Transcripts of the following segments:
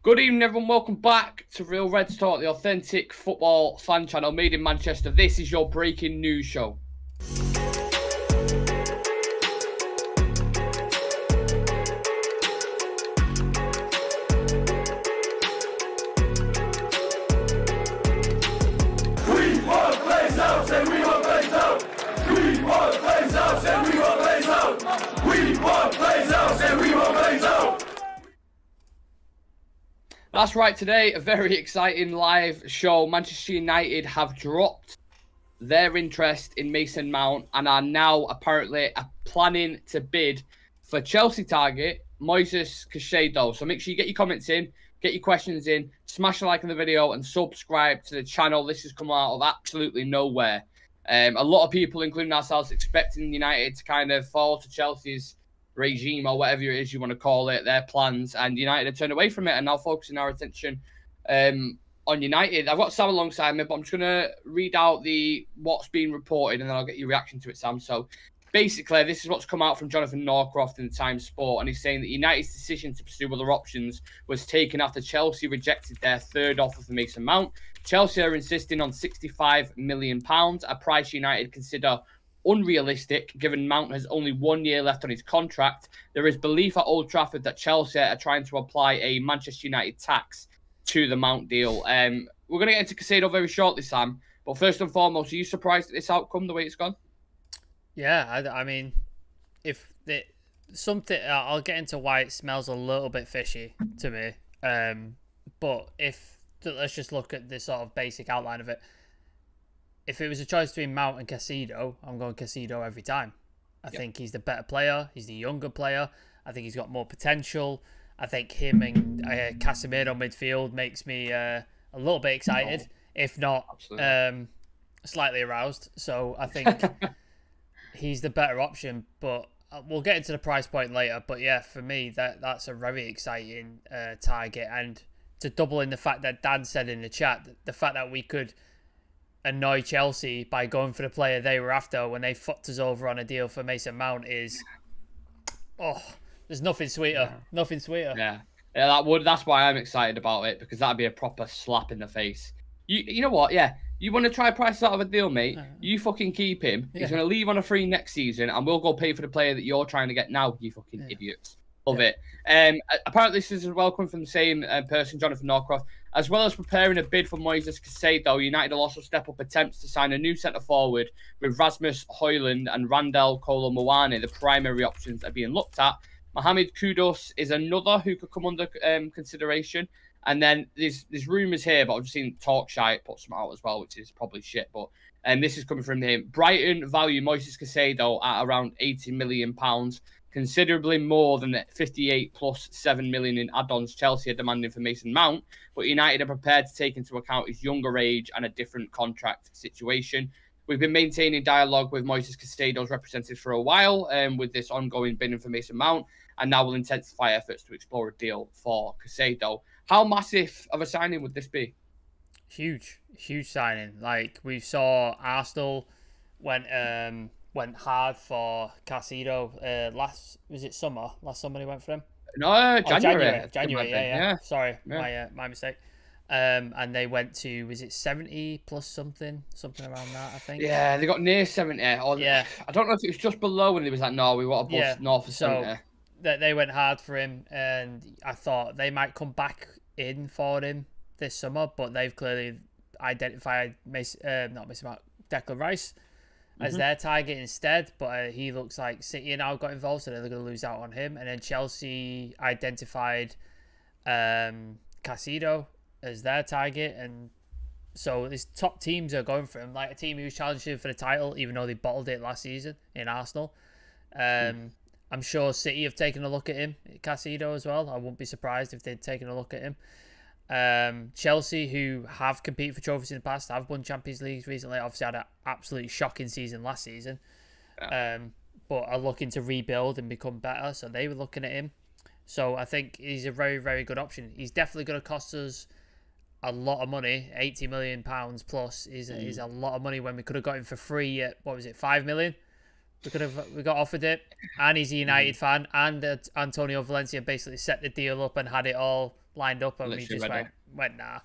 Good evening, everyone. Welcome back to Real Reds Talk, the authentic football fan channel made in Manchester. This is your breaking news show. That's right, today, a very exciting live show. Manchester United have dropped their interest in Mason Mount and are now apparently planning to bid for Chelsea target Moises Caicedo. So make sure you get your comments in, get your questions in, smash a like on the video and subscribe to the channel. This has come out of absolutely nowhere. A lot of people, including ourselves, expecting United to kind of fall to Chelsea's regime or whatever it is you want to call it, their plans, and United have turned away from it and now focusing our attention on United. I've got Sam alongside me, but I'm just going to read out what's been reported and then I'll get your reaction to it, Sam. So basically, this is what's come out from Jonathan Norcroft in the Times Sport, and he's saying that United's decision to pursue other options was taken after Chelsea rejected their third offer for Mason Mount. Chelsea are insisting on £65 million, a price United consider unrealistic given Mount has only 1 year left on his contract. There is belief at Old Trafford that Chelsea are trying to apply a Manchester United tax to the Mount deal. We're going to get into Caicedo very shortly, Sam, but first and foremost, are you surprised at this outcome, the way it's gone? Yeah, I mean, I'll get into why it smells a little bit fishy to me. But let's just look at the sort of basic outline of it. If it was a choice between Mount and Caicedo, I'm going Caicedo every time. I think he's the better player. He's the younger player. I think he's got more potential. I think him and Casemiro midfield makes me a little bit excited, if not slightly aroused. So I think he's the better option. But we'll get into the price point later. But yeah, for me, that's a very exciting target. And to double in the fact that Dan said in the chat, the fact that we could annoy Chelsea by going for the player they were after when they fucked us over on a deal for Mason Mount is, there's nothing sweeter. Nothing sweeter. Yeah, that's why I'm excited about it, because that'd be a proper slap in the face. You know what? Yeah, you want to try price out of a deal, mate? You fucking keep him. He's going to leave on a free next season, and we'll go pay for the player that you're trying to get now. You fucking idiots. Love it. Apparently, this is a welcome from the same person, Jonathan Norcroft. As well as preparing a bid for Moises Caicedo, United will also step up attempts to sign a new centre-forward with Rasmus Højlund and Randal Kolo Muani. The primary options are being looked at. Mohamed Kudus is another who could come under consideration. And then there's rumours here, but I've just seen Talkshite put some out as well, which is probably shit. But this is coming from him. Brighton value Moises Caicedo at around £80 million. Considerably more than the 58 plus 7 million in add-ons Chelsea are demanding for Mason Mount, but United are prepared to take into account his younger age and a different contract situation. We've been maintaining dialogue with Moises Caicedo's representatives for a while, with this ongoing bidding for Mason Mount, and now we'll intensify efforts to explore a deal for Caicedo. How massive of a signing would this be? Huge signing. Like we saw Arsenal went hard for Caicedo last summer they went for him? No, January. January, yeah. Sorry, my mistake. And they went to, was it 70 plus something around that, I think. Yeah, they got near 70. I don't know if it was just below when they was like, no, we want above north of 70. So they went hard for him, and I thought they might come back in for him this summer, but they've clearly identified Declan Rice as their target instead, but he looks like City now got involved, so they're going to lose out on him. And then Chelsea identified Caicedo as their target, and so these top teams are going for him, like a team who's challenging for the title, even though they bottled it last season in Arsenal. I'm sure City have taken a look at him, Caicedo as well. I wouldn't be surprised if they'd taken a look at him. Chelsea, who have competed for trophies in the past, have won Champions Leagues recently, obviously had an absolutely shocking season last season, but are looking to rebuild and become better, so they were looking at him. So I think he's a very, very good option. He's definitely going to cost us a lot of money. £80 million plus is a lot of money when we could have got him for free at, what was it, 5 million? We got offered it, and he's a United fan, and Antonio Valencia basically set the deal up and had it all lined up, and we just went nah.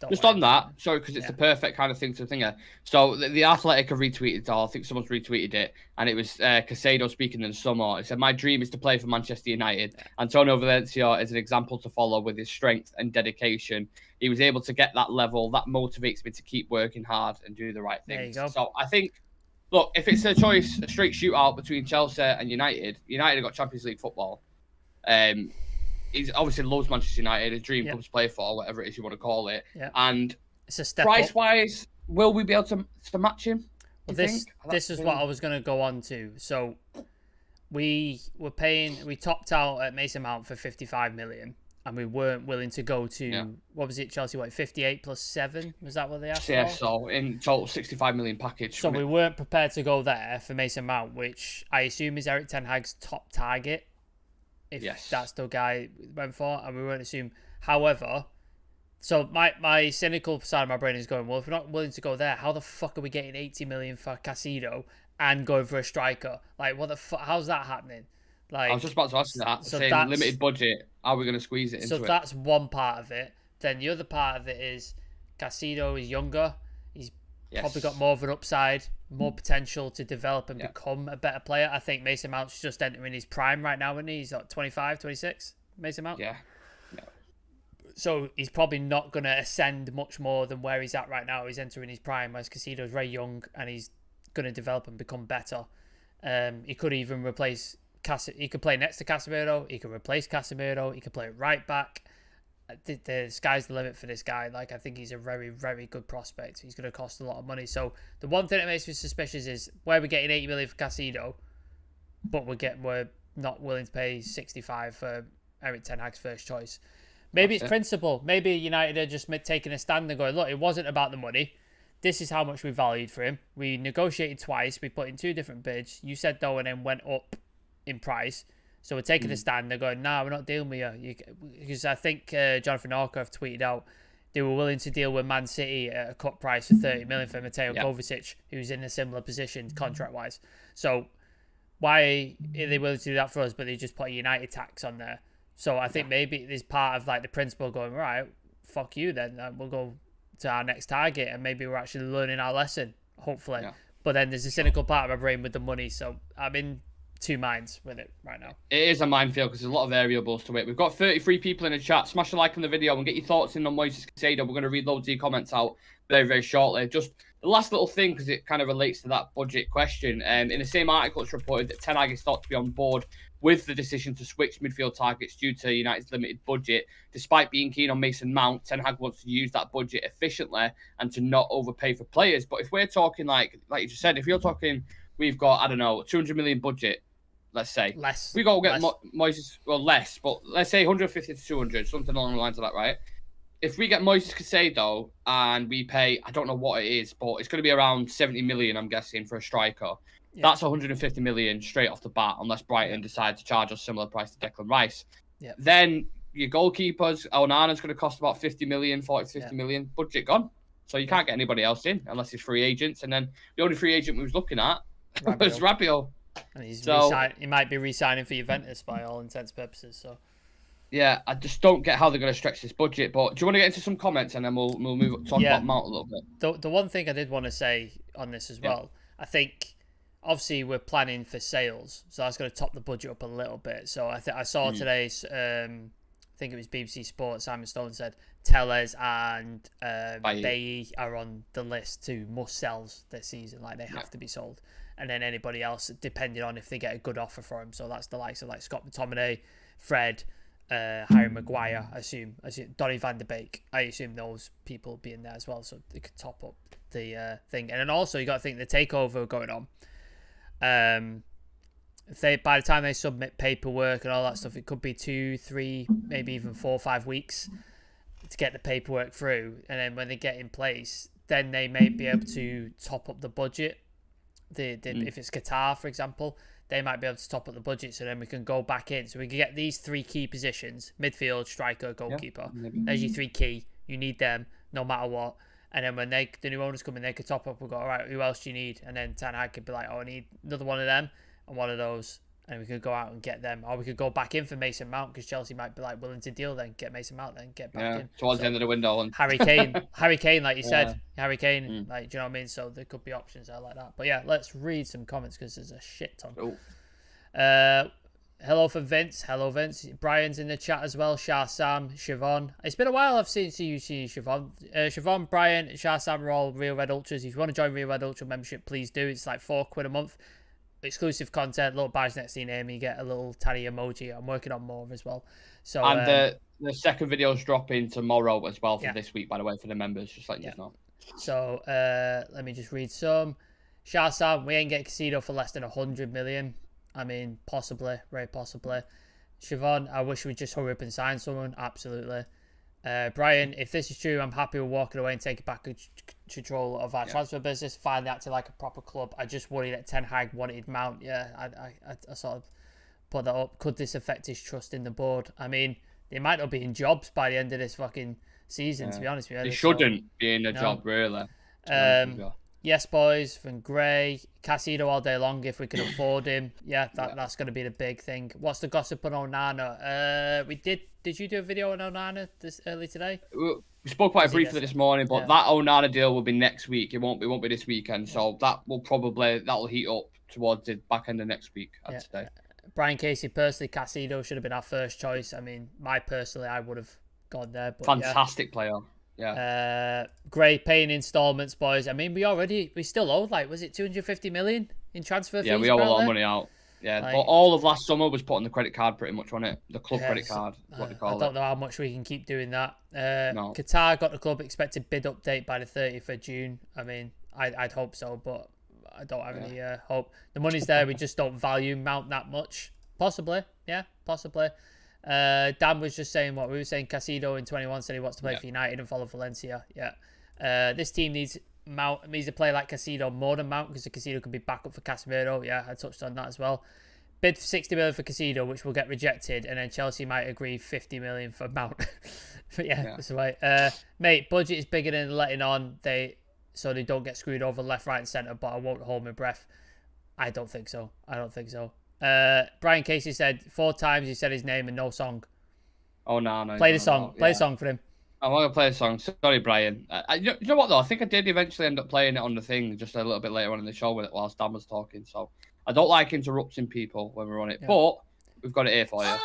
Just on that, sorry, because it's the perfect kind of thing to think of. So the Athletic have retweeted it, or I think someone's retweeted it, and it was Caicedo speaking in the summer. It said, "My dream is to play for Manchester United. Antonio Valencia is an example to follow with his strength and dedication. He was able to get that level. That motivates me to keep working hard and do the right things." There you go. So I think, look, if it's a choice, a straight shootout between Chelsea and United, United have got Champions League football. He's obviously loves Manchester United, a dream club to play for, whatever it is you want to call it. And it's a step price-wise, will we be able to match him? Well, this is what I was going to go on to. So we topped out at Mason Mount for 55 million, and we weren't willing to go to what was it, Chelsea? What, 58 plus 7? Was that what they asked for? Yeah, so in total 65 million package. So we weren't prepared to go there for Mason Mount, which I assume is Erik ten Hag's top target. If that's the guy we went for, and we won't assume. However, so my cynical side of my brain is going, well, if we're not willing to go there, how the fuck are we getting 80 million for Caicedo and going for a striker? Like, what the fuck? How's that happening? Like, I was just about to ask you that. So saying limited budget, how are we going to squeeze it into it? So that's one part of it. Then the other part of it is Caicedo is younger. He's probably got more of an upside, more potential to develop and become a better player. I think Mason Mount's just entering his prime right now, isn't he? He's like 25, 26, Mason Mount? Yeah. So he's probably not going to ascend much more than where he's at right now. He's entering his prime, whereas Caicedo's very young and he's going to develop and become better. He could even replace he could play next to Casemiro. He could replace Casemiro. He could play right back. The sky's the limit for this guy. Like, I think he's a very, very good prospect. He's going to cost a lot of money. So the one thing that makes me suspicious is where we're getting 80 million for Caicedo, but we're not willing to pay 65 for Erik ten Hag's first choice. Maybe it's principle. Maybe United are just taking a stand and going, look, it wasn't about the money. This is how much we valued for him. We negotiated twice. We put in 2 different bids. You said no and then went up in price. So we're taking a stand. They're going, nah, we're not dealing with you. Because I think Jonathan Orkoff tweeted out they were willing to deal with Man City at a cut price of 30 million for Mateo Kovacic, who's in a similar position contract-wise. So why are they willing to do that for us, but they just put a United tax on there? So I think maybe there's part of like the principle going, right, fuck you then. We'll go to our next target and maybe we're actually learning our lesson, hopefully. Yeah. But then there's a cynical part of my brain with the money. So I'm in 2 minds with it right now. It is a minefield because there's a lot of variables to it. We've got 33 people in the chat. Smash a like on the video and get your thoughts in on Moises Caicedo. We're going to read loads of your comments out very, very shortly. Just the last little thing, because it kind of relates to that budget question. In the same article, it's reported that Ten Hag is thought to be on board with the decision to switch midfield targets due to United's limited budget. Despite being keen on Mason Mount, Ten Hag wants to use that budget efficiently and to not overpay for players. But if we're talking like you just said, if you're talking, we've got, I don't know, 200 million budget, let's say. Less. We go get Moises, well, less, but let's say 150 to 200, something along the lines of that, right? If we get Moises Caicedo and we pay, I don't know what it is, but it's going to be around 70 million, I'm guessing, for a striker. Yeah. That's 150 million straight off the bat, unless Brighton decide to charge us similar price to Declan Rice. Yeah. Then your goalkeepers, Onana's going to cost about 50 million, 40 to 50 million. Budget gone. So you can't get anybody else in unless it's free agents. And then the only free agent we was looking at was Rabiot. And he might be re-signing for Juventus by all intents and purposes. So. Yeah, I just don't get how they're going to stretch this budget. But do you want to get into some comments and then we'll move talk about Mount a little bit? The one thing I did want to say on this as well, I think obviously we're planning for sales, so that's going to top the budget up a little bit. So I saw today's, I think it was BBC Sport, Simon Stone said Tellez and Bailly are on the list to must-sells this season. Like, they have to be sold. And then anybody else, depending on if they get a good offer for him. So that's the likes of like Scott McTominay, Fred, Harry Maguire, I assume Donny van de Beek. I assume those people will be in there as well, so they could top up the thing. And then also you got to think the takeover going on. If they, by the time they submit paperwork and all that stuff, it could be 2, 3, maybe even 4 or 5 weeks to get the paperwork through. And then when they get in place, then they may be able to top up the budget. If it's Qatar, for example, they might be able to top up the budget, so then we can go back in. So we can get these 3 key positions: midfield, striker, goalkeeper. There's your 3 key. You need them no matter what. And then when the new owners come in, they could top up and go, all right, who else do you need? And then Ten Hag could be like, oh, I need another one of them. on one of those, and we could go out and get them, or we could go back in for Mason Mount because Chelsea might be like willing to deal, then get Mason Mount, then get back in towards the end of the window. And... Harry Kane, like you said, Harry Kane, like, do you know what I mean? So there could be options there like that. But yeah, let's read some comments because there's a shit ton. Hello for Vince. Hello, Vince. Brian's in the chat as well. Shah Sam, Siobhan. It's been a while I've seen you see Siobhan. Siobhan, Brian, Shah Sam are all Real Red Ultras. If you want to join Real Red Ultra membership, please do. It's like £4 a month. Exclusive content, little badge next to your name. You get a little tally emoji. I'm working on more as well. So and the second video is dropping tomorrow as well for this week, by the way, for the members. Just like you know. So let me just read some. Shah Sam, we ain't get Caicedo for less than 100 million. I mean, possibly, very possibly. Siobhan, I wish we'd just hurry up and sign someone. Absolutely. Brian, if this is true, I'm happy with walking away and taking back control of our transfer business. Finally acting like a proper club. I just worry that Ten Hag wanted Mount. Yeah, I sort of put that up. Could this affect his trust in the board? I mean, they might not be in jobs by the end of this fucking season, to be honest with you. They shouldn't be in a job, really. Yes, boys, from Gray. Caicedo all day long if we can afford him. Yeah, that's going to be the big thing. What's the gossip on Onana? Did you do a video on Onana this early today? We spoke quite briefly this morning, but that Onana deal will be next week. It won't be this weekend. So that'll heat up towards the back end of next week, I'd say. Brian Casey, personally, Caicedo should have been our first choice. I mean, I would have gone there. But fantastic player. Yeah. Gray paying installments, boys. I mean, we still owed, like, was it 250 million in transfer fees? Yeah, we owe a lot of money out. Yeah, like, all of last summer was put on the credit card pretty much, wasn't it? The club credit card, what they call it. I don't know how much we can keep doing that. No. Qatar got the club expected bid update by the 30th of June. I mean, I'd hope so, but I don't have any hope. The money's there, we just don't value Mount that much. Possibly, yeah, possibly. Dan was just saying what we were saying. Caicedo in 21 said he wants to play for United and follow Valencia. Yeah. This team needs a player like Caicedo more than Mount because Caicedo could be backup for Casemiro. Yeah, I touched on that as well. Bid for 60 million for Caicedo, which will get rejected, and then Chelsea might agree 50 million for Mount. But that's the way. Mate, budget is bigger than letting on so they don't get screwed over left, right, and centre. But I won't hold my breath. I don't think so. Brian Casey said 4 times he said his name and no song. Oh, no. Play the song. Play a song for him. I'm going to play a song. Sorry, Brian. You know what, though? I think I did eventually end up playing it on the thing just a little bit later on in the show whilst Dan was talking. So I don't like interrupting people when we're on it. But we've got it here for you.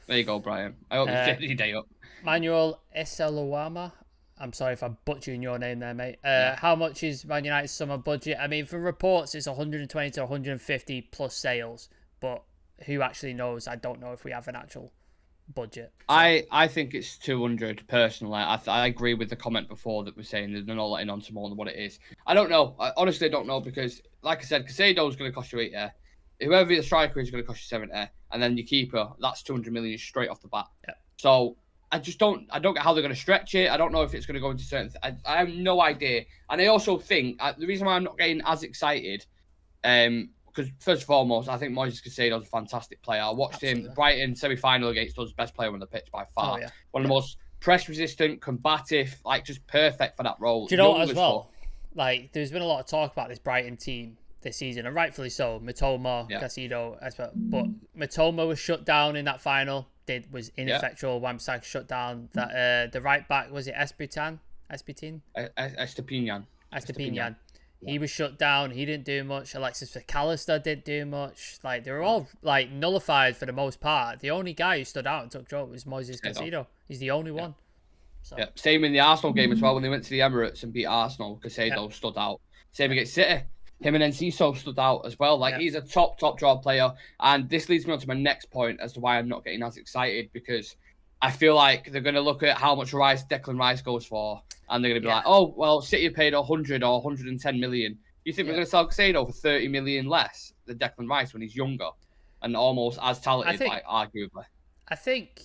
There you go, Brian. I hope you get your day up. Manuel Esaluama. I'm sorry if I'm butchering your name there, mate. How much is Man United's summer budget? I mean, from reports, it's 120 to 150 plus sales. But who actually knows? I don't know if we have an actual budget. So. I think it's 200, personally. I agree with the comment before that we're saying that they're not letting on to more than what it is. I don't know. I honestly don't know because, like I said, Caicedo is going to cost you 80. Whoever the striker is going to cost you 70. And then your keeper, that's 200 million straight off the bat. Yeah. So... I don't get how they're going to stretch it. I don't know if it's going to go into certain... I have no idea. And I also think, the reason why I'm not getting as excited, because first and foremost, I think Moises Caicedo is a fantastic player. I watched him, Brighton semi-final against us, best player on the pitch by far. One of the most press-resistant, combative, like just perfect for that role. Do you know what as well? Like, there's been a lot of talk about this Brighton team this season, and rightfully so. Mitoma, Caicedo, but Mitoma was shut down in that final. Was ineffectual. Wamsak shut down. That the right back, was it Estepinian? He was shut down. He didn't do much. Alexis McAllister didn't do much. Like, they were all like nullified for the most part. The only guy who stood out and took joke was Moises Caicedo. He's the only one. So. Yeah. Same in the Arsenal game as well. When they went to the Emirates and beat Arsenal, Caicedo stood out. Same against City. Him and Enciso stood out as well. Like, he's a top draw player. And this leads me on to my next point as to why I'm not getting as excited, because I feel like they're going to look at how much Declan Rice goes for, and they're going to be like, oh, well, City paid 100 or 110 million. You think we're going to sell Caicedo for 30 million less than Declan Rice when he's younger and almost as talented, arguably? I think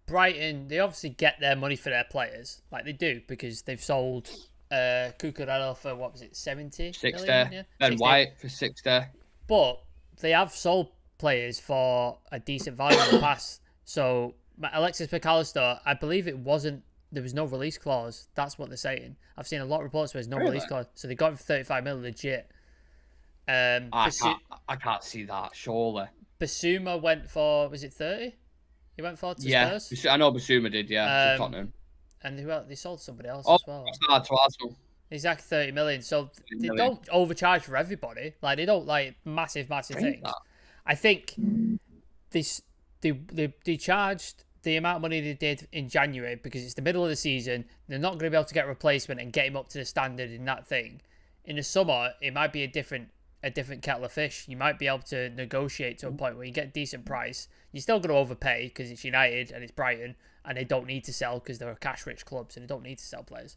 Brighton, they obviously get their money for their players. Like, they do, because they've sold... Cucurella for, what was it, 70 60 million? Yeah? Then 60. White for 60. But they have sold players for a decent value in the past. So Alexis McAllister, I believe there there was no release clause. That's what they're saying. I've seen a lot of reports where there's no Really? release clause. So they got him for 35 mil legit. I can't see that, surely. Basuma went for, was it 30? He went for to Spurs? I know Basuma did, to Tottenham. And who else? They sold somebody else Oh, as well. to Arsenal. Exactly 30 million. So they don't overcharge for everybody. Like, they don't like massive things. That. I think they charged the amount of money they did in January because it's the middle of the season. They're not going to be able to get a replacement and get him up to the standard in that thing. In the summer, it might be a different kettle of fish. You might be able to negotiate to a point where you get a decent price. You're still going to overpay because it's United and it's Brighton and they don't need to sell because they're a cash-rich club, so they don't need to sell players.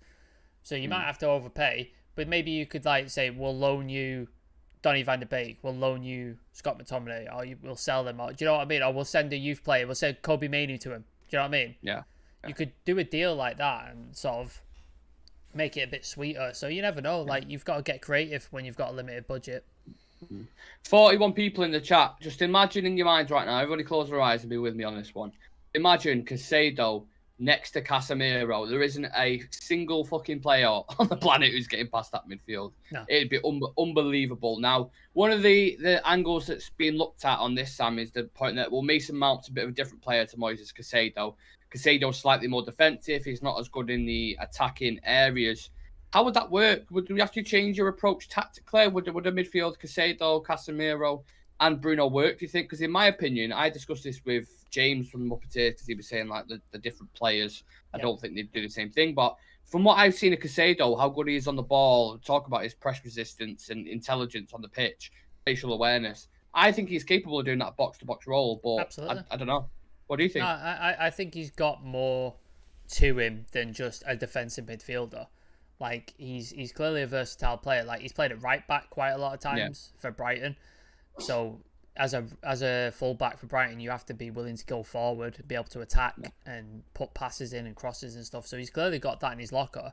So you might have to overpay, but maybe you could like say, we'll loan you Donny van de Beek, we'll loan you Scott McTominay, or we'll sell them. Or, do you know what I mean? Or we'll send a youth player. We'll send Kobe Mainoo to him. Do you know what I mean? Yeah. You could do a deal like that and sort of make it a bit sweeter. So you never know. Like, you've got to get creative when you've got a limited budget. 41 people in the chat. Just imagine in your minds right now. Everybody close their eyes and be with me on this one. Imagine Caicedo next to Casemiro. There isn't a single fucking player on the planet who's getting past that midfield. No. It'd be unbelievable. Now, one of the angles that's being looked at on this, Sam, is the point that, well, Mason Mount's a bit of a different player to Moises Caicedo. Caicedo's slightly more defensive. He's not as good in the attacking areas. How would that work? Would we have to change your approach tactically? Would a midfield Caicedo, Casemiro, and Bruno work, do you think? Because in my opinion, I discussed this with James from the Muppeteers because he was saying like the different players. I don't think they'd do the same thing. But from what I've seen of Caicedo, how good he is on the ball, talk about his press resistance and intelligence on the pitch, facial awareness. I think he's capable of doing that box-to-box role, but I don't know. What do you think? No, I think he's got more to him than just a defensive midfielder. Like, he's clearly a versatile player. Like, he's played at right back quite a lot of times for Brighton. So as a fullback for Brighton, you have to be willing to go forward, be able to attack and put passes in and crosses and stuff. So he's clearly got that in his locker.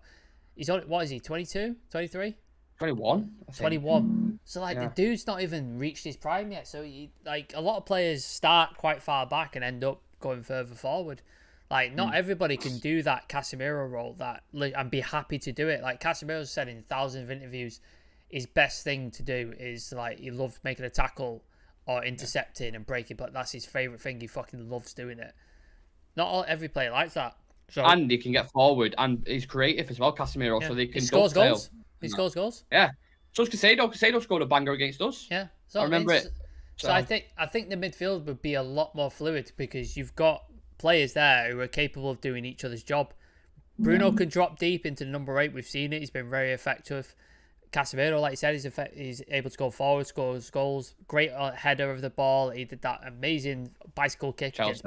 He's on, what is he, 22, 23? 21. 21. So like the dude's not even reached his prime yet. So like a lot of players start quite far back and end up going further forward. Like, not everybody can do that Casemiro role and be happy to do it. Like, Casemiro's said in thousands of interviews, his best thing to do is, like, he loves making a tackle or intercepting and breaking, but that's his favourite thing. He fucking loves doing it. Not every player likes that. So, and he can get forward, and he's creative as well, Casemiro, so they can he scores goals. He scores goals. Yeah. So is Caicedo. Caicedo scored a banger against us. Yeah. So I remember it. So I think the midfield would be a lot more fluid because you've got players there who are capable of doing each other's job. Bruno can drop deep into the number 8. We've seen it. He's been very effective. Casemiro, like you said, he's able to go forward, scores goals. Great header of the ball. He did that amazing bicycle kick. Chelsea.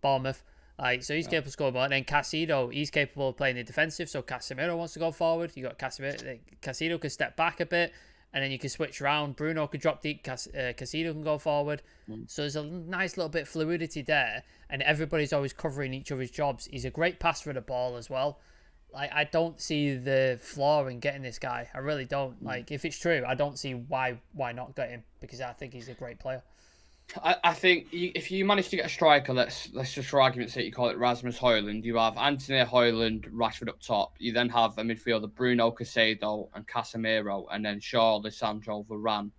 Bournemouth. Like, so he's capable of scoring. And then Caicedo, he's capable of playing the defensive. So Casemiro wants to go forward. You got Casemiro. Caicedo can step back a bit, and then you can switch around. Bruno could drop deep. Caicedo can go forward. So there's a nice little bit of fluidity there, and everybody's always covering each other's jobs. He's a great passer of the ball as well. Like, I don't see the flaw in getting this guy. I really don't. Like, if it's true, I don't see why not get him, because I think he's a great player. I think if you manage to get a striker, let's just for argument's sake, you call it Rasmus Højlund. You have Anthony Højlund, Rashford up top. You then have a midfielder, Bruno, Caicedo, and Casemiro, and then Shaw, Lisandro, Varane,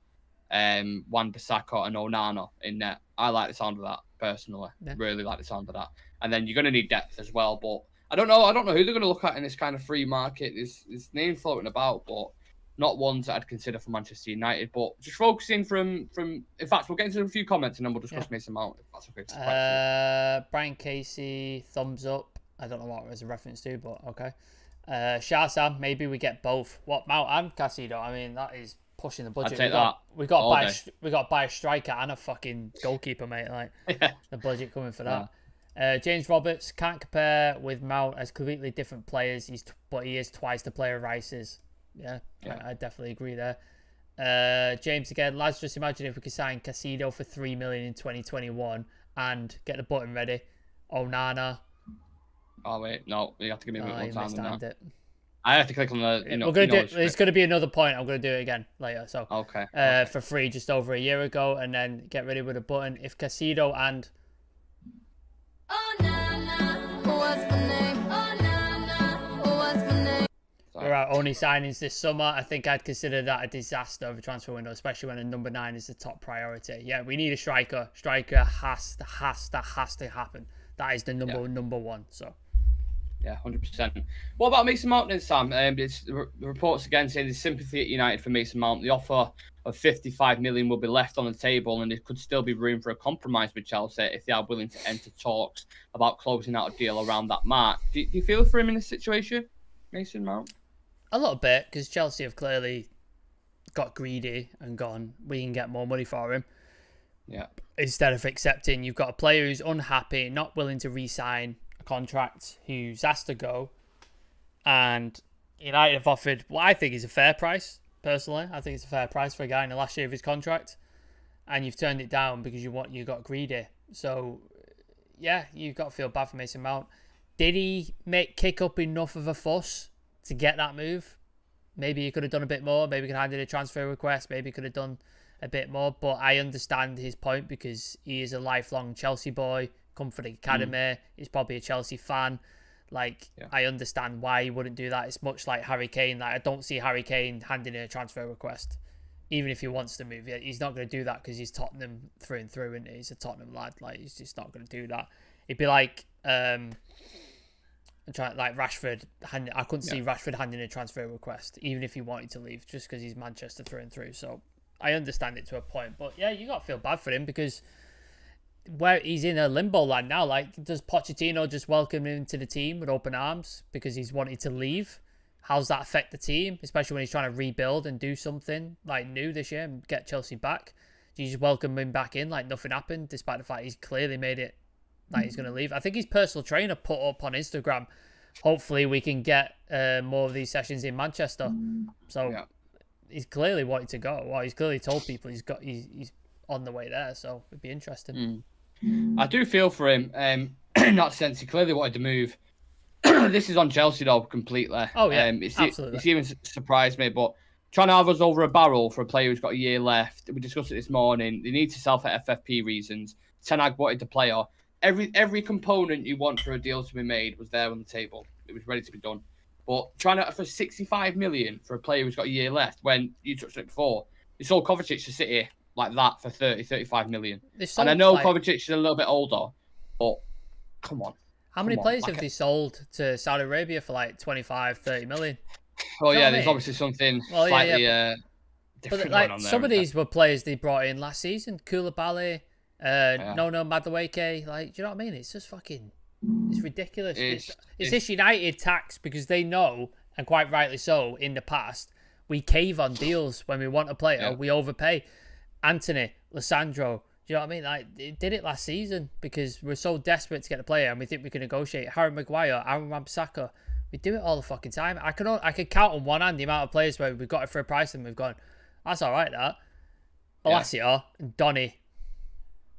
Wan-Bissaka, and Onana in net. I like the sound of that personally. Yeah. Really like the sound of that. And then you're going to need depth as well. But I don't know who they're going to look at in this kind of free market. There's names floating about, but not ones that I'd consider for Manchester United. But just focusing from in fact, we'll get into a few comments and then we'll discuss Mason Mount, if that's okay. Brian Casey, thumbs up. I don't know what it was a reference to, but okay. Shah maybe we get both. What, Mount and Caicedo? I mean, that is pushing the budget. We got to buy a striker and a fucking goalkeeper, mate. Like, the budget coming for that. James Roberts, can't compare with Mount as completely different players. But he is twice the player Rice is. Yeah. I definitely agree there. James again, lads, just imagine if we could sign Caicedo for 3 million in 2021 and get the button ready. Onana. Oh wait, no, you have to give me a bit more time than that. I have to click on the. It's going to be another point. I'm going to do it again later. So okay. For free just over a year ago, and then get ready with a button. If Caicedo and. Oh, Nana, what's the name? We're our only signings this summer. I think I'd consider that a disaster of a transfer window, especially when a number 9 is the top priority. Yeah, we need a striker. Striker has to happen. That is the number one. So. Yeah, 100%. What about Mason Mount then, Sam? The reports again saying there's sympathy at United for Mason Mount. The offer of 55 million will be left on the table, and there could still be room for a compromise with Chelsea if they are willing to enter talks about closing out a deal around that mark. Do you feel for him in this situation, Mason Mount? A little bit, because Chelsea have clearly got greedy and gone, we can get more money for him. Yeah. Instead of accepting, you've got a player who's unhappy, not willing to re-sign a contract, who's asked to go, and United have offered what I think is a fair price. Personally, I think it's a fair price for a guy in the last year of his contract, and you've turned it down because you got greedy. So, yeah, you've got to feel bad for Mason Mount. Did he kick up enough of a fuss to get that move? Maybe he could have done a bit more. Maybe he could have handed a transfer request. Maybe he could have done a bit more. But I understand his point because he is a lifelong Chelsea boy. Come from the academy. He's probably a Chelsea fan. I understand why he wouldn't do that. It's much like Harry Kane. I don't see Harry Kane handing in a transfer request, even if he wants to move. He's not going to do that because he's Tottenham through and through, and he's a Tottenham lad. He's just not going to do that. It'd be like Rashford. I couldn't see Rashford handing in a transfer request, even if he wanted to leave, just because he's Manchester through and through. So I understand it to a point, but yeah, you got to feel bad for him because where he's in a limbo land now. Does Pochettino just welcome him to the team with open arms because he's wanted to leave? How's that affect the team, especially when he's trying to rebuild and do something new this year and get Chelsea back? Do you just welcome him back in like nothing happened, despite the fact he's clearly made it he's going to leave? I think his personal trainer put up on Instagram, hopefully we can get more of these sessions in Manchester. So he's clearly wanted to go. Well, he's clearly told people he's on the way there, so it'd be interesting. I do feel for him in that sense. He clearly wanted to move. This is on Chelsea though, completely. Oh yeah, absolutely. It's even surprised me, but trying to have us over a barrel for a player who's got a year left. We discussed it this morning. They need to sell for FFP reasons. Ten Hag wanted the player. Every component you want for a deal to be made was there on the table. It was ready to be done. But trying to for 65 million for a player who's got a year left, when you touched it before, they sold Kovacic to City like that for 35 million. And I know Kovacic is a little bit older, but come on. How many players have they sold to Saudi Arabia for 25, 30 million? Oh yeah, there's obviously something slightly different going on there. Some of these were players they brought in last season. Koulibaly, Nono Madueke. Do you know what I mean? It's just fucking... It's ridiculous. It's this United tax because they know, and quite rightly so, in the past, we cave on deals when we want a player. We overpay. Anthony, Lissandro, do you know what I mean? They did it last season because we're so desperate to get a player and we think we can negotiate. Harry Maguire, Aaron Wan-Bissaka, we do it all the fucking time. I could count on one hand the amount of players where we've got it for a price and we've gone, that's all right, that. Alasia and Donny.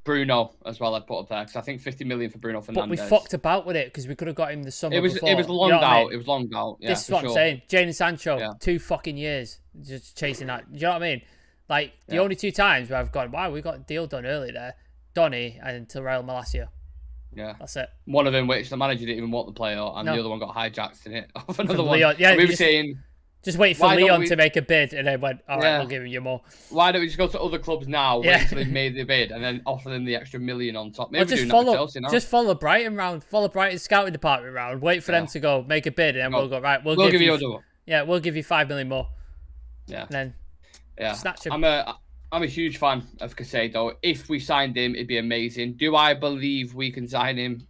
Bruno as well, I'd put up there because I think 50 million for Bruno Fernandes. But we fucked about with it because we could have got him the summer before. It was long out. It was long out. Yeah, this is what I'm saying. Jadon Sancho, 2 fucking years just chasing that. Do you know what I mean? The only 2 times where I've gone, wow, we got a deal done early there. Donny and Terrell Malacia. Yeah. That's it. One of them, which the manager didn't even want the player, and the other one got hijacked in it off another one. Leon. Yeah, we were saying... Just wait for Leon to make a bid, and then went, all right, we'll give you more. Why don't we just go to other clubs now, wait until they've made the bid, and then offer them the extra million on top? Maybe just follow Brighton round. Follow Brighton's scouting department round. Wait for them to go, make a bid, and then we'll go, right, we'll give you... Yeah, we'll give you 5 million more. Yeah. And then snatch him. I'm a huge fan of Caicedo. If we signed him, it'd be amazing. Do I believe we can sign him?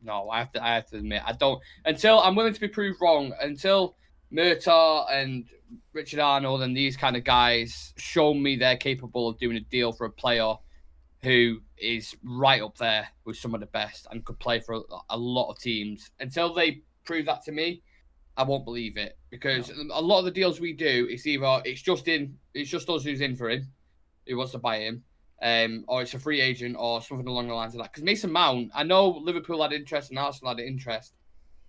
No, I have to admit, I don't. Until I'm willing to be proved wrong, until Murtaugh and Richard Arnold and these kind of guys show me they're capable of doing a deal for a player who is right up there with some of the best and could play for a lot of teams. Until they prove that to me, I won't believe it, because a lot of the deals we do, it's either it's just us who's in for him, who wants to buy him, or it's a free agent or something along the lines of that. Because Mason Mount, I know Liverpool had interest and Arsenal had interest,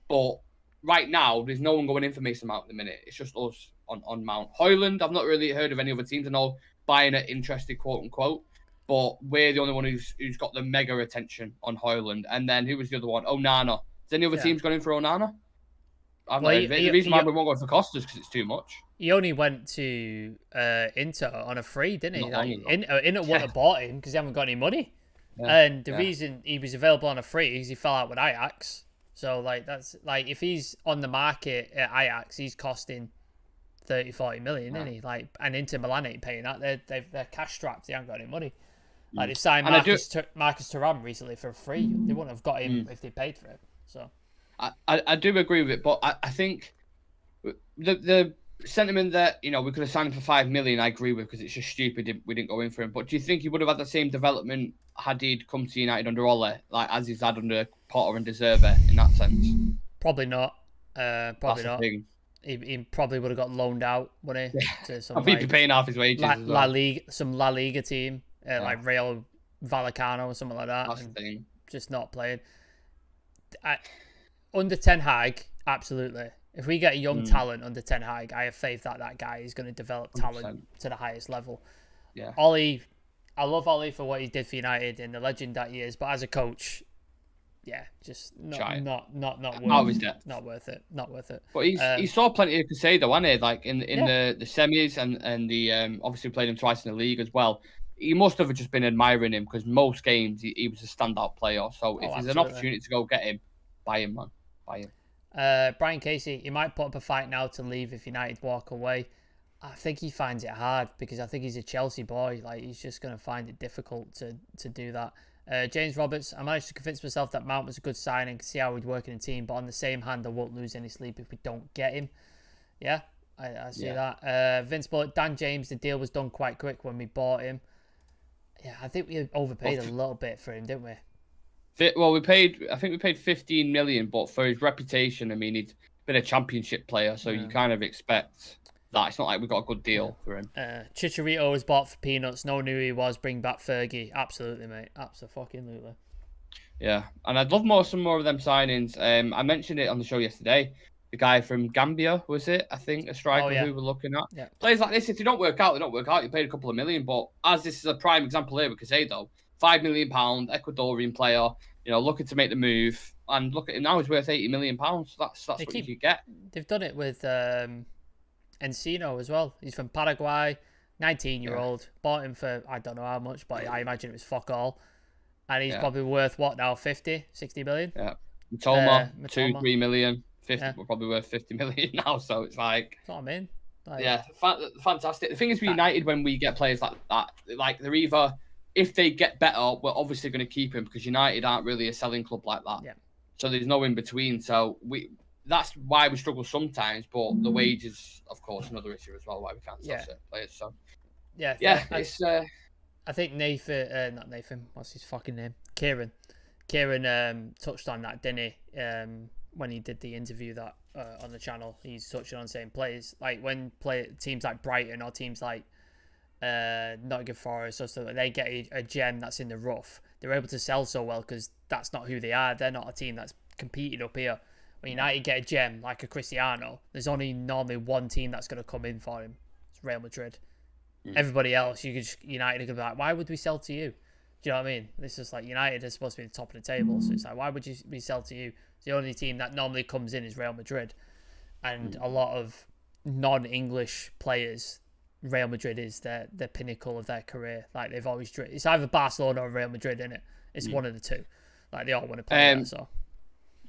but right now there's no one going in for Mason Mount at the minute. It's just us on Mount. Højlund, I've not really heard of any other teams. I know Bayern are interested, quote unquote, but we're the only one who's got the mega attention on Højlund. And then who was the other one? Onana. Has any other teams gone in for Onana? I've Well, not heard of it. The reason why we won't go for Costa is because it's too much. He only went to Inter on a free, didn't he? Not Like, long ago. Inter wouldn't have bought him because they haven't got any money. Yeah, And the reason he was available on a free is he fell out with Ajax. So, like, that's like if he's on the market at Ajax, he's costing 30-40 million, isn't he? Like, and Inter Milan ain't paying that. They're cash strapped. They haven't got any money. Like, they've signed Marcus Thuram recently for free. They wouldn't have got him if they paid for it. So, I do agree with it, but I think the sentiment that we could have signed him for 5 million, I agree with, because it's just stupid we didn't go in for him. But do you think he would have had the same development had he come to United under Ole, like as he's had under Potter and De Zerbi in that sense? Probably not. Probably not. He probably would have got loaned out, wouldn't he? To some, I'd be paying half his wages. La Liga team, like Real Vallecano or something like that. That's the thing. Just not playing. Under Ten Hag, absolutely. If we get a young talent under Ten Hag, I have faith that that guy is going to develop talent 100%. To the highest level. Yeah. Ole, I love Ole for what he did for United and the legend that he is, but as a coach, yeah, just not worth it. Not worth it. But he saw plenty of Caicedo, wasn't he? Like in the semis and the obviously played him twice in the league as well. He must have just been admiring him because most games he was a standout player. So if there's an opportunity to go get him, buy him, man. Buy him. Brian Casey, he might put up a fight now to leave if United walk away. I think he finds it hard because I think he's a Chelsea boy. Like, he's just going to find it difficult to do that. James Roberts, I managed to convince myself that Mount was a good signing, see how we'd work in a team, but on the same hand, I won't lose any sleep if we don't get him. Yeah, I see that. Vince Bullock, Dan James, the deal was done quite quick when we bought him. Yeah, I think we overpaid a little bit for him, didn't we? Well, I think we paid 15 million, but for his reputation, I mean, he's been a championship player, so you kind of expect that. It's not like we got a good deal for him. Chicharito was bought for peanuts. No one knew who he was. Bring back Fergie. Absolutely, mate. Absolutely. Yeah, and I'd love some more of them signings. I mentioned it on the show yesterday. The guy from Gambia, was it? I think a striker who we're looking at. Yeah. Players like this, if they don't work out, they don't work out. You paid a couple of million, but as this is a prime example here with Caicedo, £5 million Ecuadorian player, looking to make the move, and look at him now, he's worth £80 million. That's what you could get. They've done it with Encino as well. He's from Paraguay, 19-year-old. Bought him for I don't know how much, but I imagine it was fuck all. And he's probably worth what now? 50, 60 million? Yeah. Matoma, 2-3 million. 50, we're probably worth 50 million now. So it's like, that's what I mean. Like, yeah, fantastic. The thing is with United, when we get players like that, like they're either, if they get better, we're obviously going to keep him because United aren't really a selling club like that. Yeah. So there's no in between. So that's why we struggle sometimes. But the wages, of course, another issue as well. Why we can't sell certain players. So it's. I think not Nathan. What's his fucking name? Kieran touched on that, didn't he? When he did the interview that on the channel, he's touching on saying players like when teams like Brighton or teams like Nottingham Forest or stuff, they get a gem that's in the rough. They're able to sell so well because that's not who they are. They're not a team that's competed up here. When United get a gem like a Cristiano, there's only normally one team that's going to come in for him. It's Real Madrid. Everybody else, United are going to be like, why would we sell to you? Do you know what I mean? This is like United is supposed to be the top of the table, so it's like, why would we sell to you? The only team that normally comes in is Real Madrid, and a lot of non-English players, Real Madrid is the pinnacle of their career. Like they've always, it's either Barcelona or Real Madrid, isn't it? It's one of the two. Like they all want to play there, so.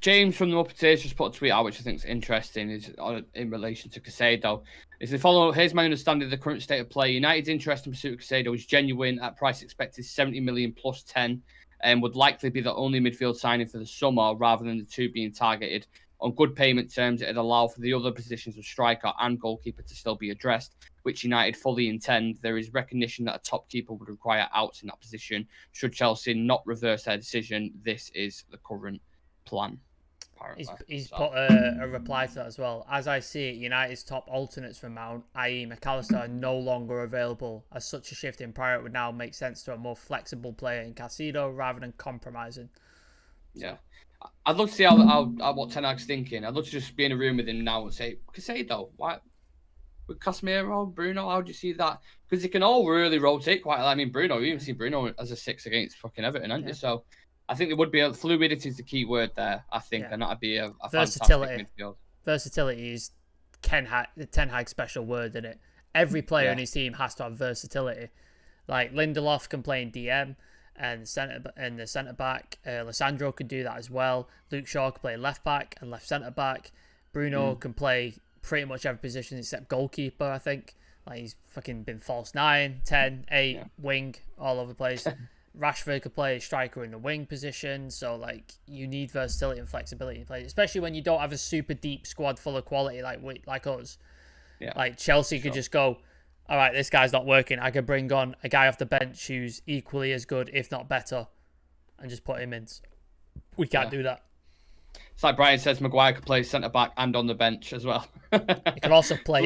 James from the Uppertiers just put a tweet out, which I think is interesting, is in relation to Caicedo. Is the following: here's my understanding of the current state of play. United's interest in pursuit of Caicedo is genuine at price expected 70 million plus 10, and would likely be the only midfield signing for the summer rather than the two being targeted. On good payment terms, it'd allow for the other positions of striker and goalkeeper to still be addressed, which United fully intend. There is recognition that a top keeper would require outs in that position. Should Chelsea not reverse their decision, this is the current plan. He's put a reply to that as well. As I see it, United's top alternates for Mount, i.e. McAllister, are no longer available. As such a shift in priority would now make sense to a more flexible player in Caicedo rather than compromising. Yeah. I'd love to see what Ten Hag's thinking. I'd love to just be in a room with him now and say, Caicedo, why? With Casemiro, Bruno, how do you see that? Because they can all really rotate quite a lot. I mean, Bruno, you even see Bruno as a 6 against fucking Everton, haven't you? So I think there would be fluidity is the key word there, I think, and that'd be a fantastic midfield. versatility is Ten Hag's special word, isn't it? Every player in his team has to have versatility. Like Lindelof can play in DM and the centre back. Lissandro could do that as well. Luke Shaw can play left back and left centre back. Bruno can play pretty much every position except goalkeeper, I think. Like he's fucking been false 9, 10, 8, wing, all over the place. Rashford could play striker in the wing position. So like you need versatility and flexibility in play, especially when you don't have a super deep squad full of quality like us. Yeah. Like Chelsea could just go, all right, this guy's not working. I could bring on a guy off the bench who's equally as good, if not better, and just put him in. We can't do that. It's like Brian says, Maguire could play centre back and on the bench as well. He could also play.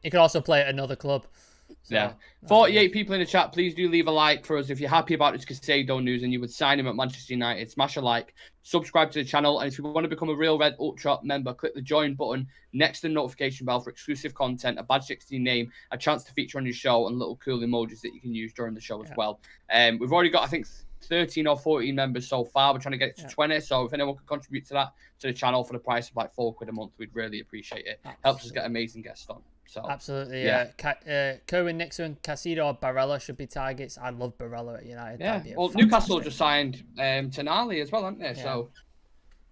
He could also play at another club. So, yeah. 48 people in the chat. Please do leave a like for us if you're happy about this Caicedo news and you would sign him at Manchester United. Smash a like, subscribe to the channel, and if you want to become a Real Red Ultra member, click the join button next to the notification bell for exclusive content, a badge 16 name, a chance to feature on your show, and little cool emojis that you can use during the show as well. We've already got, I think, 13 or 14 members so far. We're trying to get it to 20, so if anyone can contribute to that, to the channel for the price of like £4 a month, we'd really appreciate it. Helps us get amazing guests on. So absolutely, yeah. Kerwin Nixon, Caicedo, or Barella should be targets. I love Barella at United. Yeah, well, Newcastle just signed Tonali as well, haven't they? Yeah. So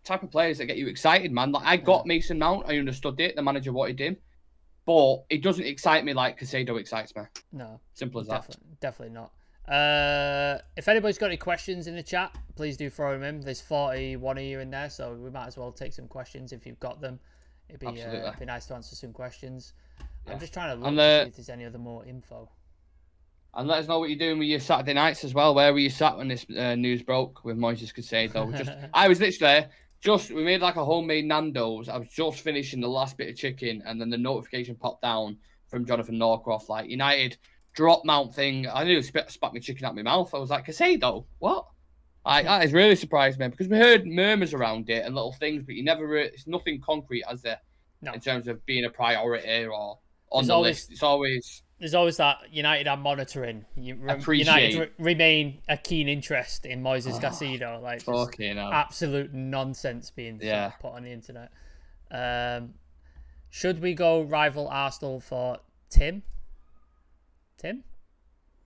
type of players that get you excited, man. Like I got Mason Mount, I understood it. The manager wanted him, but it doesn't excite me like Caicedo excites me. No, simple as that. Definitely not. If anybody's got any questions in the chat, please do throw them in. There's 41 of you in there, so we might as well take some questions if you've got them. It'd be nice to answer some questions. I'm just trying to look to see if there's any other more info. And let us know what you're doing with your Saturday nights as well. Where were you sat when this news broke with Moises Caicedo? I was literally we made like a homemade Nando's. I was just finishing the last bit of chicken, and then the notification popped down from Jonathan Norcroft, like United drop Mount thing. I nearly spat my chicken out my mouth. I was like, Caicedo, what? That has really surprised me because we heard murmurs around it and little things, but you never. It's nothing concrete, as there in terms of being a priority or on the list. It's always. There's always that United are monitoring. United remain a keen interest in Moises Caicedo. Like absolute nonsense being put on the internet. Should we go rival Arsenal for Tim? Tim?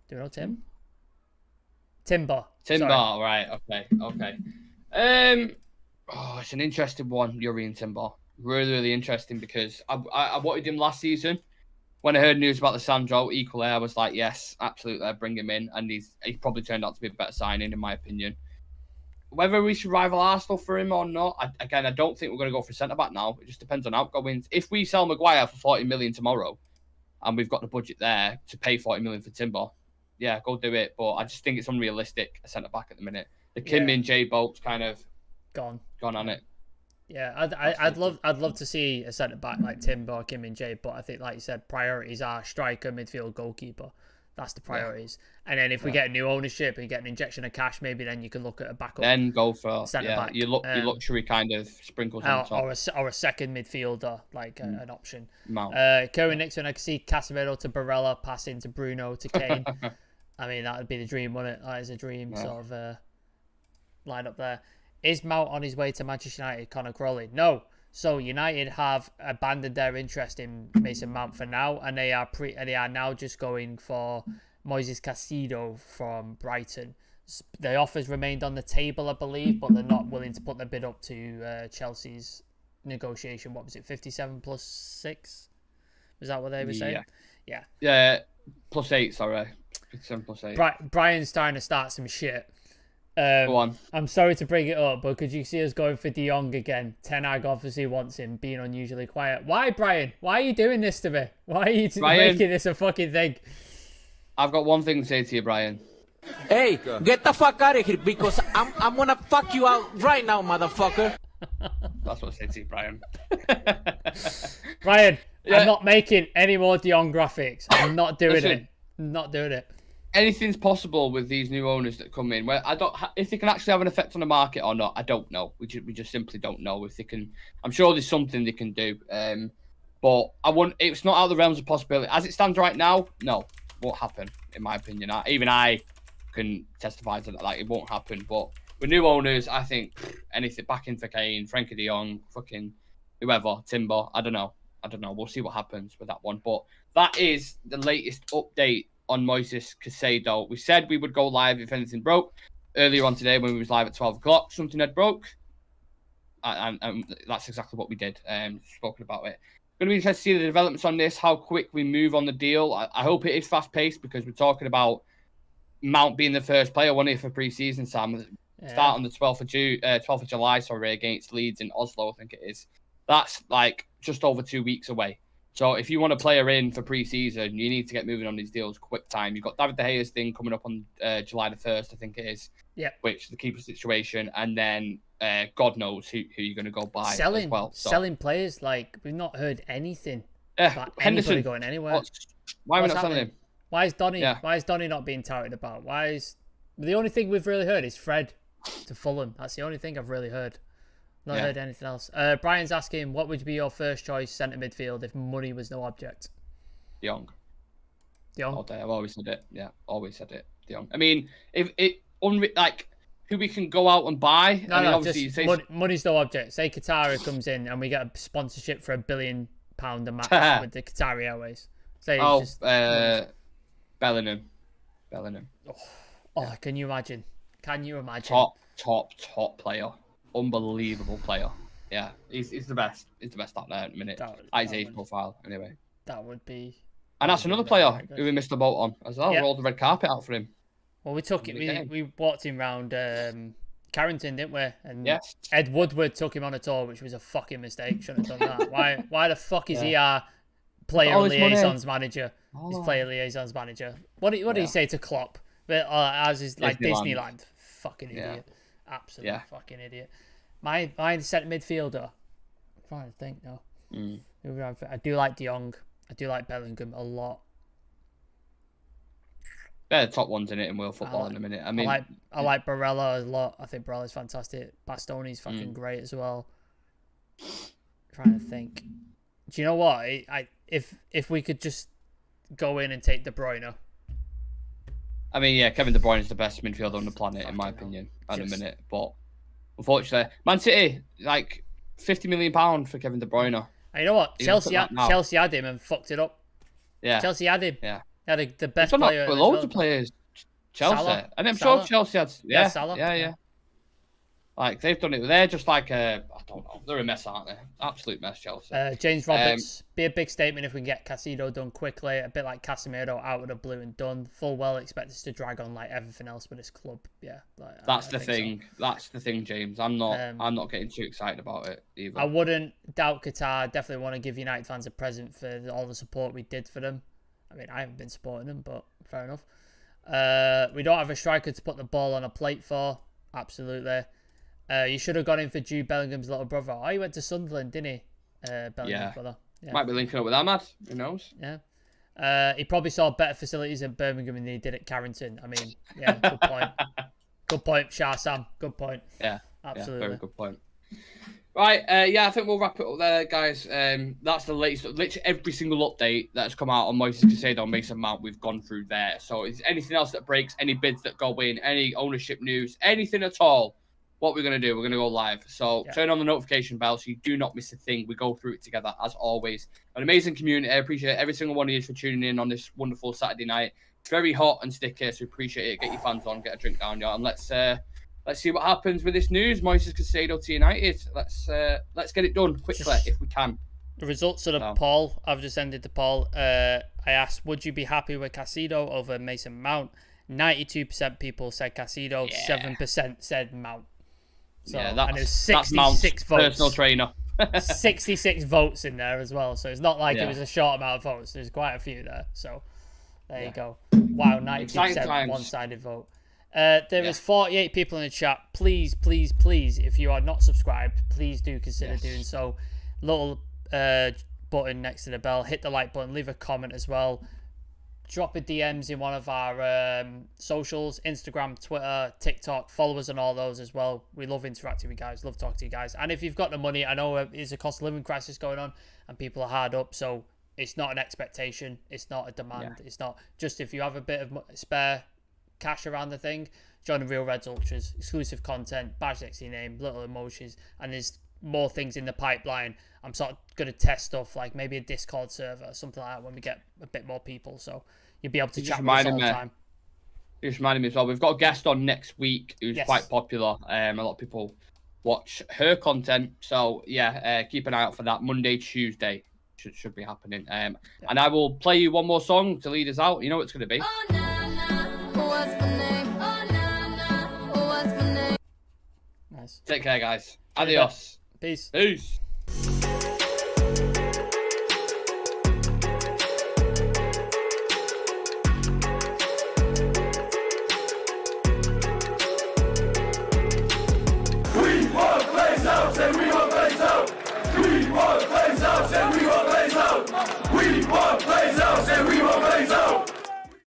Do you know Tim? Timber. Right. Okay. It's an interesting one, Yuri and Timber. Really interesting because I wanted him last season. When I heard news about the Sandro equally, I was like, yes, absolutely, I'd bring him in. And he's probably turned out to be a better signing, in my opinion. Whether we should rival Arsenal for him or not, I don't think we're going to go for centre-back now. It just depends on outgoings. If we sell Maguire for 40 million tomorrow, and we've got the budget there to pay 40 million for Timber, yeah, go do it. But I just think it's unrealistic, a centre-back at the minute. The Kim Min Jae boat's kind of gone on it. Yeah, I'd love to see a centre back like Timber or Kim Min Jae, but I think, like you said, priorities are striker, midfield, goalkeeper. That's the priorities. Yeah. And then if we get new ownership and get an injection of cash, maybe then you can look at a backup. Then go for centre back. Your luxury kind of sprinkles on top, or a second midfielder, like an option. Kerwin Nixon, I can see Casemiro to Barella, passing to Bruno to Kane. I mean, that would be the dream, wouldn't it? That is a dream sort of line up there. Is Mount on his way to Manchester United, Conor Crowley? No. So United have abandoned their interest in Mason Mount for now, and they are now just going for Moises Caicedo from Brighton. The offers remained on the table, I believe, but they're not willing to put the bid up to Chelsea's negotiation. What was it, 57 plus 6? Was that what they were saying? Yeah, plus 8, sorry. 57 plus 8. Brian's trying to start some shit. Go on. I'm sorry to bring it up, but could you see us going for De Jong again? Ten Hag obviously wants him, being unusually quiet. Why, Brian? Why are you doing this to me? Why are you making this a fucking thing? I've got one thing to say to you, Brian. Hey, get the fuck out of here because I'm gonna fuck you out right now, motherfucker. That's what I say to you, Brian. Brian, I'm not making any more De Jong graphics. I'm not doing it. I'm not doing it. Anything's possible with these new owners that come in. Where if they can actually have an effect on the market or not, I don't know. We just simply don't know if they can. I'm sure there's something they can do, but it's not out of the realms of possibility. As it stands right now, no, won't happen. In my opinion, even I can testify to that. Like it won't happen. But with new owners, I think anything back in for Kane, Frankie De Jong, fucking whoever, Timber. I don't know. We'll see what happens with that one. But that is the latest update on Moises Caicedo. We said we would go live if anything broke earlier on today when we was live at 12 o'clock. Something had broke. And that's exactly what we did. Spoken about it. Going to be interested to see the developments on this, how quick we move on the deal. I hope it is fast-paced because we're talking about Mount being the first player, wasn't it, for pre-season, Sam? Yeah. Start on the 12th of July, against Leeds in Oslo, I think it is. That's like just over 2 weeks away. So if you want a player in for pre-season, you need to get moving on these deals quick time. You've got David De Gea's thing coming up on July the 1st, I think it is. Yeah. Which is the keeper situation. And then God knows who you're going to go buy as well. So, selling players, like, we've not heard anything about Henderson anybody going anywhere. Why are we not selling him? Why is Donny not being touted about? The only thing we've really heard is Fred to Fulham. That's the only thing I've really heard. Not heard anything else. Brian's asking, what would be your first choice centre midfield if money was no object? De Jong. All day. I've always said it. Yeah, always said it. De Jong. I mean, who we can go out and buy. Obviously money's no object. Say Qatar comes in and we get a sponsorship for £1 billion a match with the Qatari Airways. Bellingham. Oh, can you imagine? Top player. Unbelievable player. Yeah, he's the best. He's the best out there at the minute. His age profile, anyway. That would be. And that's another player who we missed the boat on as well. Yep. Rolled the red carpet out for him. Well, we took it. We walked him round Carrington, didn't we? And yes. Ed Woodward took him on a tour, which was a fucking mistake. Shouldn't have done that. Why the fuck is he our player liaisons manager? His player liaisons manager. What did he say to Klopp? As is like Disneyland. Fucking idiot. Absolute fucking idiot. My centre midfielder. I'm trying to think now. I do like De Jong. I do like Bellingham a lot. They're the top ones in it in world football in a minute. I mean, I like Barella a lot. I think Barella's fantastic. Bastoni's fucking great as well. Trying to think. Do you know what? If we could just go in and take De Bruyne. I mean, yeah, Kevin De Bruyne is the best midfielder on the planet, in my opinion, at the minute. But unfortunately, Man City, like £50 million for Kevin De Bruyne. And you know what? Chelsea had him and fucked it up. Yeah. Chelsea had him. Yeah. They had the best player. Loads of players. Chelsea. Salah. And I'm sure Chelsea had. Yeah, Salah. Yeah. Like, they've done it. They're just like I don't know. They're a mess, aren't they? Absolute mess, Chelsea. James Roberts. Be a big statement if we can get Caicedo done quickly. A bit like Casemiro out of the blue and done. Full well expect us to drag on like everything else with this club. Yeah. That's the thing. So. That's the thing, James. I'm not getting too excited about it either. I wouldn't doubt Qatar. Definitely want to give United fans a present for all the support we did for them. I mean, I haven't been supporting them, but fair enough. We don't have a striker to put the ball on a plate for. Absolutely. You should have gone in for Jude Bellingham's little brother. Oh, he went to Sunderland, didn't he? Bellingham's brother. Yeah. Might be linking up with Ahmad. Who knows? Yeah. He probably saw better facilities at Birmingham than he did at Carrington. I mean, yeah, good point. Good point, Shah Sam. Good point. Yeah. Absolutely. Yeah, very good point. Right, I think we'll wrap it up there, guys. That's the latest. Literally every single update that's come out on Moises Caicedo and Mason Mount, we've gone through there. So is anything else that breaks, any bids that go in, any ownership news, anything at all, what we're going to do, we're going to go live. So turn on the notification bell so you do not miss a thing. We go through it together, as always. An amazing community. I appreciate every single one of you for tuning in on this wonderful Saturday night. It's very hot and sticky, so appreciate it. Get your fans on, get a drink down, y'all, and let's see what happens with this news. Moises Caicedo to United. Let's get it done quickly if we can. The results of the poll. I've just ended the poll. I asked, would you be happy with Caicedo over Mason Mount? 92% people said Caicedo. 7% said Mount. So, and it was 66 votes. Personal trainer. 66 votes in there as well. So it's not like it was a short amount of votes. There's quite a few there. So there you go. Wow, 92% one-sided vote. There is 48 people in the chat. Please, if you are not subscribed, please do consider doing so. Little button next to the bell. Hit the like button. Leave a comment as well. Drop a DMs in one of our socials, Instagram, Twitter, TikTok. Follow us on all those as well. We love interacting with you guys. Love talking to you guys. And if you've got the money, I know there's a cost of living crisis going on and people are hard up. So it's not an expectation. It's not a demand. It's not just if you have a bit of spare cash around the thing, join the Real Reds Ultras, exclusive content, badge next to your name, little emojis, and there's more things in the pipeline. I'm sort of going to test stuff like maybe a Discord server, something like that, when we get a bit more people. So you'll be able to chat with us all the time. You just reminded me as well. We've got a guest on next week who's quite popular. A lot of people watch her content. So yeah, keep an eye out for that. Monday, Tuesday should be happening. And I will play you one more song to lead us out. You know what it's going to be. Oh, nah, nah. What's my name? Oh, nah, nah. What's my name? Nice. Take care, guys. Adios. Peace. Peace.